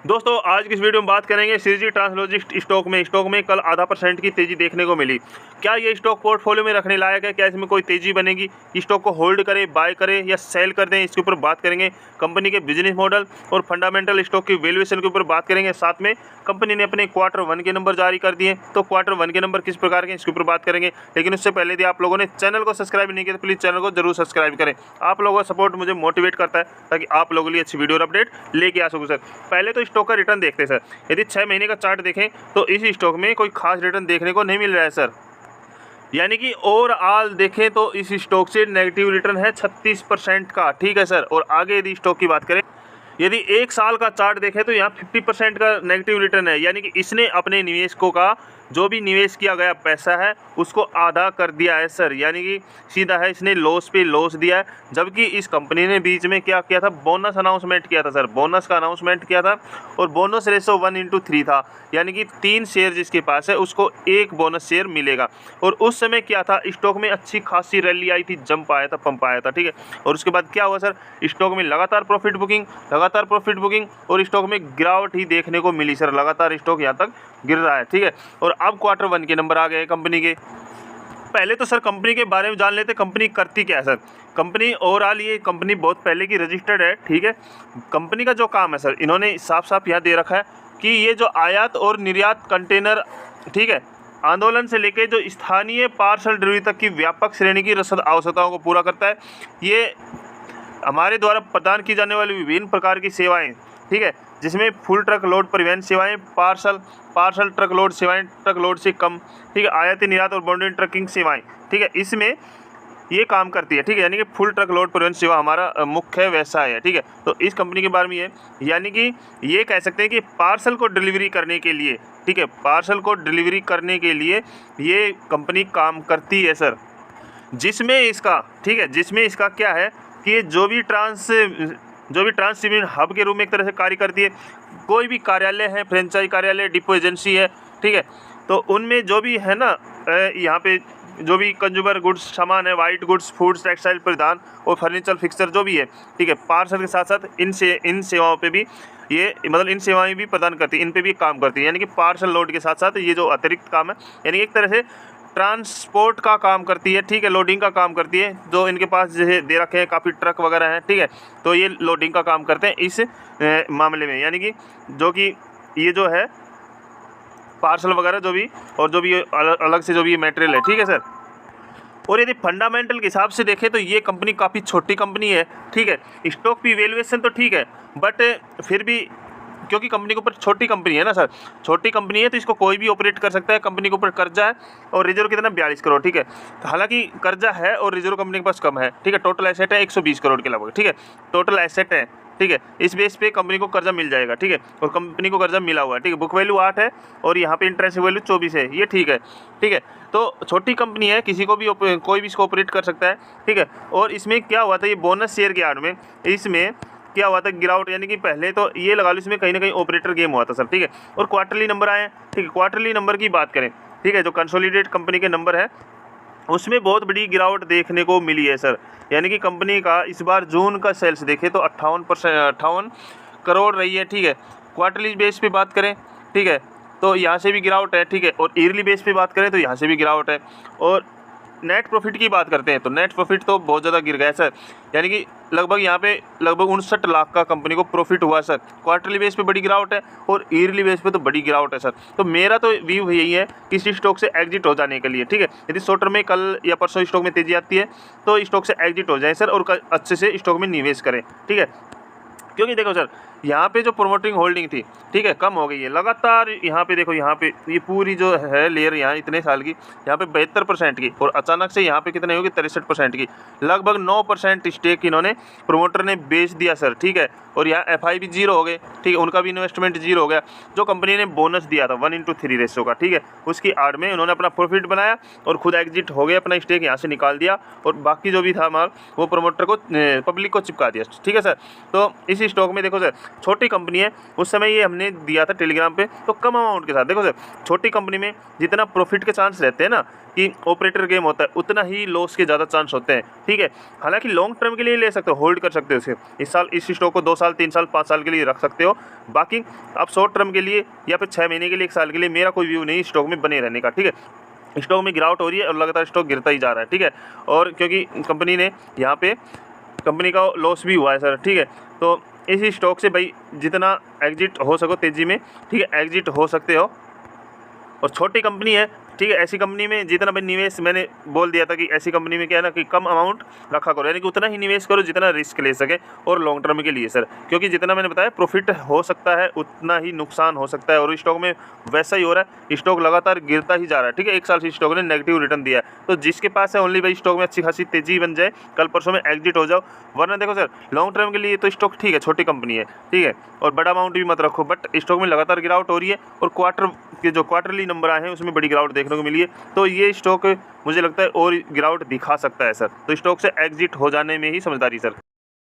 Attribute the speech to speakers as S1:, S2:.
S1: दोस्तों आज की इस वीडियो में बात करेंगे श्रीजी ट्रांसलॉजिस्ट स्टॉक में कल आधा % की तेजी देखने को मिली। क्या ये स्टॉक पोर्टफोलियो में रखने लायक है? क्या इसमें कोई तेजी बनेगी? स्टॉक को होल्ड करें, बाय करें या सेल कर दें, इसके ऊपर बात करेंगे। कंपनी के बिजनेस मॉडल और फंडामेंटल स्टॉक की वैल्यूएशन के ऊपर बात करेंगे। साथ में कंपनी ने अपने Q1 के नंबर जारी कर दिए, तो Q1 के नंबर किस प्रकार के, इसके ऊपर बात करेंगे। लेकिन उससे पहले यदि आप लोगों ने चैनल को सब्सक्राइब नहीं किया तो प्लीज़ चैनल को जरूर सब्सक्राइब करें। आप लोगों का सपोर्ट मुझे मोटिवेट करता है ताकि आप लोगों के लिए अच्छी वीडियो और अपडेट लेके आ सकूँ सर। पहले तो स्टॉक का रिटर्न देखते हैं सर। यदि 6 महीने का चार्ट देखें तो इस स्टॉक में कोई खास रिटर्न देखने को नहीं मिल रहा है सर। यानी कि ओवरऑल देखें तो इस स्टॉक से नेगेटिव रिटर्न है 36% का, ठीक है सर। और आगे यदि स्टॉक की बात करें, यदि 1 साल का चार्ट देखें तो यहाँ 50% का नेगेटिव रिटर्न है। यानी कि इसने अपने निवेशकों का जो भी निवेश किया गया पैसा है उसको आधा कर दिया है सर। यानी कि सीधा है, इसने लॉस पे लॉस दिया है। जबकि इस कंपनी ने बीच में क्या किया था, बोनस अनाउंसमेंट किया था सर। बोनस का अनाउंसमेंट किया था और बोनस रेशो 1:3 था। यानी कि 3 शेयर जिसके पास है उसको 1 बोनस शेयर मिलेगा। और उस समय क्या था, स्टॉक में अच्छी खासी रैली आई थी, जंप आया था, पंप आया था, ठीक है। और उसके बाद क्या हुआ सर, स्टॉक में लगातार प्रॉफिट बुकिंग और स्टॉक में गिरावट ही देखने को मिली सर। लगातार स्टॉक यहाँ तक गिर रहा है, ठीक है। और अब Q1 के नंबर आ गए कंपनी के। पहले तो सर कंपनी के बारे में जान लेते, कंपनी करती क्या है सर। कंपनी ओवरऑल ये कंपनी बहुत पहले की रजिस्टर्ड है, ठीक है। कंपनी का जो काम है सर, इन्होंने साफ साफ यहाँ दे रखा है कि ये जो आयात और निर्यात कंटेनर, ठीक है, आंदोलन से लेके जो स्थानीय पार्सल डिलीवरी तक की व्यापक श्रेणी की रसद आवश्यकताओं को पूरा करता है। ये हमारे द्वारा प्रदान की जाने वाली विभिन्न प्रकार की सेवाएं, ठीक है, जिसमें फुल ट्रक लोड परिवहन सेवाएं, पार्सल ट्रक लोड सेवाएं, ट्रक लोड से कम, ठीक है, आयात निर्यात और बाउंड्री ट्रकिंग सेवाएं, ठीक है, इसमें ये काम करती है, ठीक है। यानी कि फुल ट्रक लोड परिवहन सेवा हमारा मुख्य व्यवसाय है, ठीक है। तो इस कंपनी के बारे में ये, यानी कि ये कह सकते हैं कि पार्सल को डिलीवरी करने के लिए, ठीक है, पार्सल को डिलीवरी करने के लिए ये कंपनी काम करती है सर। जिसमें इसका, ठीक है, जिसमें इसका क्या है कि जो भी ट्रांसशिपिंग हब के रूप में एक तरह से कार्य करती है। कोई भी कार्यालय है, फ्रेंचाइज कार्यालय, डिपो एजेंसी है, ठीक है, तो उनमें जो भी है ना, यहाँ पे जो भी कंज्यूमर गुड्स सामान है, वाइट गुड्स, फूड्स, टेक्सटाइल, परिधान और फर्नीचर फिक्सर जो भी है, ठीक है, पार्सल के साथ साथ इन सेवाओं पे भी ये, मतलब इन सेवाएं भी प्रदान करती है, इन पे भी काम करती है। यानी कि पार्सल लोड के साथ साथ ये जो अतिरिक्त काम है, यानी एक तरह से ट्रांसपोर्ट का काम करती है, ठीक है, लोडिंग का काम करती है। जो इनके पास जैसे दे रखे हैं काफ़ी ट्रक वगैरह हैं, ठीक है, तो ये लोडिंग का काम करते हैं इस मामले में। यानी कि जो कि ये जो है पार्सल वगैरह जो भी, और जो भी अलग से जो भी मटेरियल है, ठीक है सर। और यदि फंडामेंटल के हिसाब से देखें तो ये कंपनी काफ़ी छोटी कंपनी है, ठीक है। स्टॉक की वैल्यूएशन तो ठीक है, बट फिर भी क्योंकि कंपनी के ऊपर, छोटी कंपनी है ना सर, छोटी कंपनी है तो इसको कोई भी ऑपरेट कर सकता है। कंपनी के ऊपर कर्जा है और रिजर्व कितना, 42 करोड़, ठीक है। तो हालांकि कर्जा है और रिजर्व कंपनी के पास कम है, ठीक है। टोटल एसेट है 120 करोड़ के लगभग, ठीक है, टोटल एसेट है, ठीक है। इस बेस पे कंपनी को कर्जा मिल जाएगा, ठीक है, और कंपनी को कर्जा मिला हुआ है, ठीक है। बुक वैल्यू 8 है और यहाँ पे इंटरेस्ट वैल्यू 24 है, ये ठीक है, ठीक है। तो छोटी कंपनी है, किसी को भी कोई भी इसको ऑपरेट कर सकता है, ठीक है। और इसमें क्या हुआ था, ये बोनस शेयर के आड़ में इसमें क्या हुआ था, गिरावट। यानी कि पहले तो ये लगा लो इसमें कहीं ना कहीं ऑपरेटर गेम हुआ था सर, ठीक है। और क्वार्टरली नंबर आए, ठीक है। क्वार्टरली नंबर की बात करें, ठीक है, जो कंसोलिडेट कंपनी के नंबर है उसमें बहुत बड़ी गिरावट देखने को मिली है सर। यानी कि कंपनी का इस बार जून का सेल्स देखें तो 58 करोड़ रही है, ठीक है। क्वार्टरली बेस पे बात करें, ठीक है, तो यहाँ से भी गिरावट है, ठीक है। और ईयरली बेस पे बात करें तो यहाँ से भी गिरावट है। और नेट प्रॉफिट की बात करते हैं तो नेट प्रॉफिट तो बहुत ज़्यादा गिर गया सर। यानी कि लगभग यहाँ पे लगभग 59 लाख का कंपनी को प्रॉफिट हुआ सर। क्वार्टरली बेस पे बड़ी गिरावट है और ईयरली बेस पे तो बड़ी गिरावट है सर। तो मेरा तो व्यू यही है कि इस स्टॉक से एग्जिट हो जाने के लिए, ठीक है। यदि शॉर्ट टर्म में कल या परसों स्टॉक में तेजी आती है तो स्टॉक से एग्जिट हो जाए सर और अच्छे से स्टॉक में निवेश करें, ठीक है। क्योंकि देखो सर, यहाँ पे जो प्रोमोटिंग होल्डिंग थी, ठीक है, कम हो गई है लगातार। यहाँ पे देखो, यहाँ पे ये पूरी जो है लेयर यहाँ इतने साल की, यहाँ पे 72% की, और अचानक से यहाँ पे कितने होगी, 63% की। लगभग 9% स्टेक इन्होंने, प्रोमोटर ने बेच दिया सर, ठीक है। और यहाँ एफआई भी 0 हो गए, ठीक है, उनका भी इन्वेस्टमेंट 0 हो गया। जो कंपनी ने बोनस दिया था 1:3 रेशो का, ठीक है, उसकी आड़ में उन्होंने अपना प्रॉफिट बनाया और खुद एग्जिट हो गए, अपना स्टेक यहाँ से निकाल दिया और बाकी जो भी था माल वो प्रोमोटर को, पब्लिक को चिपका दिया, ठीक है सर। तो इस स्टॉक में देखो सर, छोटी कंपनी है, उस समय ये हमने दिया था टेलीग्राम पे, तो कम अमाउंट के साथ। देखो सर, छोटी कंपनी में जितना प्रॉफिट के चांस रहते हैं ना, कि ऑपरेटर गेम होता है उतना ही लॉस के ज़्यादा चांस होते हैं, ठीक है। हालांकि लॉन्ग टर्म के लिए ले सकते हो, होल्ड कर सकते हो इसे, इस साल इस स्टॉक को 2 साल 3 साल 5 साल के लिए रख सकते हो। बाकी आप शॉर्ट टर्म के लिए या फिर 6 महीने के लिए 1 साल के लिए मेरा कोई व्यू नहीं स्टॉक में बने रहने का, ठीक है। स्टॉक में गिरावट हो रही है और लगातार स्टॉक गिरता ही जा रहा है, ठीक है। और क्योंकि कंपनी ने यहाँ पे कंपनी का लॉस भी हुआ है सर, ठीक है। तो इस स्टॉक से भाई जितना एग्जिट हो सको तेज़ी में, ठीक है, एग्जिट हो सकते हो। और छोटी कंपनी है, ठीक है, ऐसी कंपनी में जितना भाई निवेश, मैंने बोल दिया था कि ऐसी कंपनी में क्या है ना कि कम अमाउंट रखा करो, यानी कि उतना ही निवेश करो जितना रिस्क ले सके और लॉन्ग टर्म के लिए सर, क्योंकि जितना मैंने बताया प्रॉफिट हो सकता है उतना ही नुकसान हो सकता है। और स्टॉक में वैसा ही हो रहा है, स्टॉक लगातार गिरता ही जा रहा है, ठीक है। 1 साल से स्टॉक ने नेगेटिव रिटर्न दिया है। तो जिसके पास है ओनली भाई स्टॉक में अच्छी खासी तेजी बन जाए, कल परसों में एग्जिट हो जाओ। वरना देखो सर लॉन्ग टर्म के लिए तो स्टॉक ठीक है, छोटी कंपनी है, ठीक है, और बड़ा अमाउंट भी मत रखो। बट स्टॉक में लगातार गिरावट हो रही है और क्वार्टर के जो क्वार्टरली नंबर आए हैं उसमें बड़ी गिरावट देखने को मिली है। तो ये स्टॉक मुझे लगता है और गिरावट दिखा सकता है सर। तो स्टॉक से एग्जिट हो जाने में ही समझदारी सर।